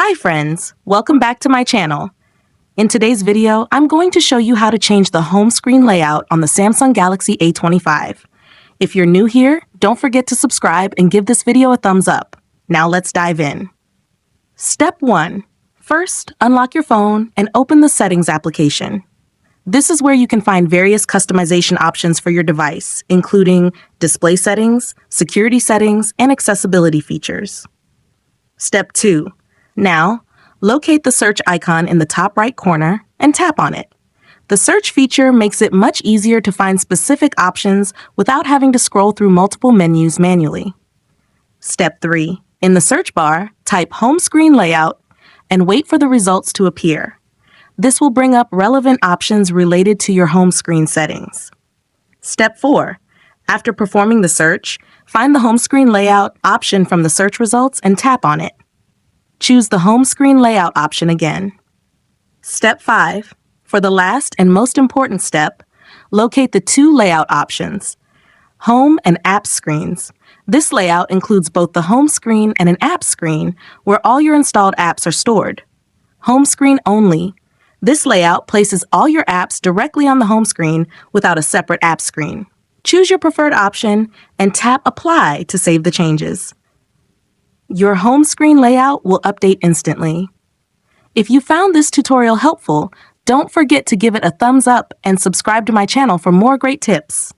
Hi friends, welcome back to my channel. In today's video, I'm going to show you how to change the home screen layout on the Samsung Galaxy A25. If you're new here, don't forget to subscribe and give this video a thumbs up. Now let's dive in. Step 1. First, unlock your phone and open the Settings application. This is where you can find various customization options for your device, including display settings, security settings, and accessibility features. Step 2. Now, locate the search icon in the top right corner and tap on it. The search feature makes it much easier to find specific options without having to scroll through multiple menus manually. Step 3. In the search bar, type Home Screen Layout and wait for the results to appear. This will bring up relevant options related to your home screen settings. Step 4. After performing the search, find the Home Screen Layout option from the search results and tap on it. Choose the Home Screen Layout option again. Step 5. For the last and most important step, locate the two layout options, Home and App screens. This layout includes both the home screen and an app screen where all your installed apps are stored. Home screen only. This layout places all your apps directly on the home screen without a separate app screen. Choose your preferred option and tap Apply to save the changes. Your home screen layout will update instantly. If you found this tutorial helpful, don't forget to give it a thumbs up and subscribe to my channel for more great tips.